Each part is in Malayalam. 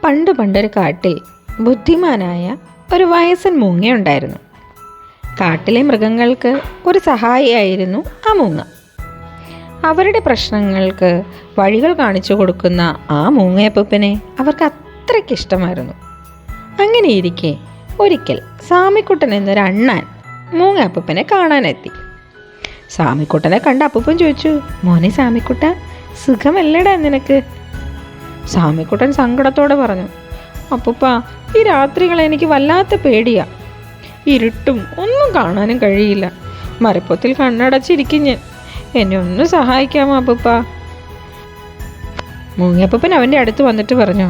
പണ്ടൊരു കാട്ടിൽ ബുദ്ധിമാനായ ഒരു വയസ്സൻ മൂങ്ങയുണ്ടായിരുന്നു. കാട്ടിലെ മൃഗങ്ങൾക്ക് ഒരു സഹായിയായിരുന്നു ആ മൂങ്ങ. അവരുടെ പ്രശ്നങ്ങൾക്ക് വഴികൾ കാണിച്ചു കൊടുക്കുന്ന ആ മൂങ്ങയപ്പൂപ്പനെ അവർക്ക് അത്രയ്ക്ക് ഇഷ്ടമായിരുന്നു. അങ്ങനെയിരിക്കെ ഒരിക്കൽ സാമിക്കുട്ടൻ എന്നൊരു അണ്ണാൻ മൂങ്ങയപ്പൂപ്പനെ കാണാനെത്തി. സാമിക്കുട്ടനെ കണ്ട അപ്പൂപ്പൻ ചോദിച്ചു, മോനെ സാമിക്കുട്ട, സുഖമല്ലടാ നിനക്ക്? സാമിക്കുട്ടൻ സങ്കടത്തോടെ പറഞ്ഞു, അപ്പൂപ്പ, ഈ രാത്രികൾ എനിക്ക് വല്ലാത്ത പേടിയാ. ഇരുട്ടും ഒന്നും കാണാനും കഴിയില്ല. മരപ്പൊത്തിൽ കണ്ണടച്ചിരിക്കും ഞാൻ. എന്നെ ഒന്ന് സഹായിക്കാമോ അപ്പൂപ്പ? മൂങ്ങയപ്പൂപ്പൻ അവൻ്റെ അടുത്ത് വന്നിട്ട് പറഞ്ഞു,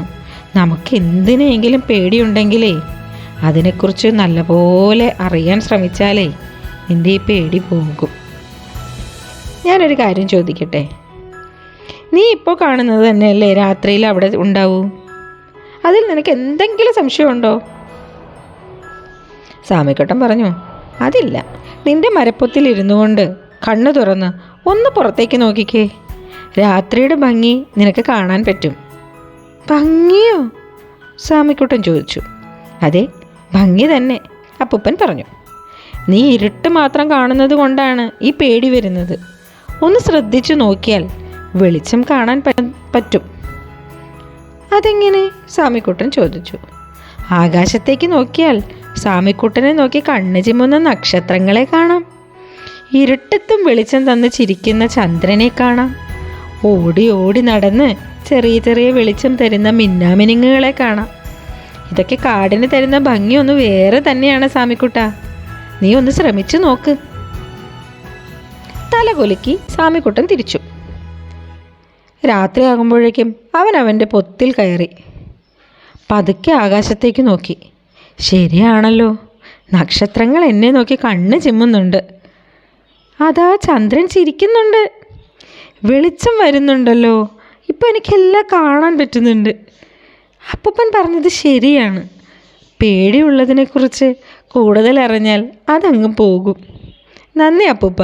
നമുക്ക് എന്തിനെങ്കിലും പേടിയുണ്ടെങ്കിലേ അതിനെക്കുറിച്ച് നല്ലപോലെ അറിയാൻ ശ്രമിച്ചാലേ നിൻ്റെ ഈ പേടി പോകും. ഞാനൊരു കാര്യം ചോദിക്കട്ടെ, നീ ഇപ്പോൾ കാണുന്നത് തന്നെയല്ലേ രാത്രിയിൽ അവിടെ ഉണ്ടാവൂ? അതിൽ നിനക്ക് എന്തെങ്കിലും സംശയമുണ്ടോ? സാമിക്കുട്ടൻ പറഞ്ഞു, അതില്ല. നിന്റെ മരപ്പൊത്തിൽ ഇരുന്നു കൊണ്ട് കണ്ണു തുറന്ന് ഒന്ന് പുറത്തേക്ക് നോക്കിക്കേ. രാത്രിയുടെ ഭംഗി നിനക്ക് കാണാൻ പറ്റും. ഭംഗിയോ? സാമിക്കുട്ടൻ ചോദിച്ചു. അതെ, ഭംഗി തന്നെ, അപ്പൂപ്പൻ പറഞ്ഞു. നീ ഇരുട്ട് മാത്രം കാണുന്നത് കൊണ്ടാണ് ഈ പേടി വരുന്നത്. ഒന്ന് ശ്രദ്ധിച്ചു നോക്കിയാൽ വെളിച്ചം കാണാൻ പറ്റും. അതെങ്ങനെ? സാമിക്കുട്ടൻ ചോദിച്ചു. ആകാശത്തേക്ക് നോക്കിയാൽ സാമിക്കുട്ടനെ നോക്കി കണ്ണ് ചിമ്മുന്ന നക്ഷത്രങ്ങളെ കാണാം. ഇരുട്ടത്തും വെളിച്ചം തന്ന് ചിരിക്കുന്ന ചന്ദ്രനെ കാണാം. ഓടി ഓടി നടന്ന് ചെറിയ ചെറിയ വെളിച്ചം തരുന്ന മിന്നാമിനുങ്ങുകളെ കാണാം. ഇതൊക്കെ കാടിന് തരുന്ന ഭംഗി ഒന്ന് വേറെ തന്നെയാണ് സാമിക്കുട്ട. നീ ഒന്ന് ശ്രമിച്ചു നോക്ക്. തലകുലുക്കി സാമിക്കുട്ടൻ തിരിച്ചു. രാത്രിയാകുമ്പോഴേക്കും അവൻ അവൻ്റെ പൊത്തിൽ കയറി പതുക്കെ ആകാശത്തേക്ക് നോക്കി. ശരിയാണല്ലോ, നക്ഷത്രങ്ങൾ എന്നെ നോക്കി കണ്ണ് ചിമ്മുന്നുണ്ട്. അതാ ചന്ദ്രൻ ചിരിക്കുന്നുണ്ട്. വെളിച്ചം വരുന്നുണ്ടല്ലോ. ഇപ്പം എനിക്കെല്ലാം കാണാൻ പറ്റുന്നുണ്ട്. അപ്പൂപ്പൻ പറഞ്ഞത് ശരിയാണ്. പേടിയുള്ളതിനെക്കുറിച്ച് കൂടുതൽ അറിഞ്ഞാൽ അതങ്ങ് പോകും. നന്ദി അപ്പൂപ്പ.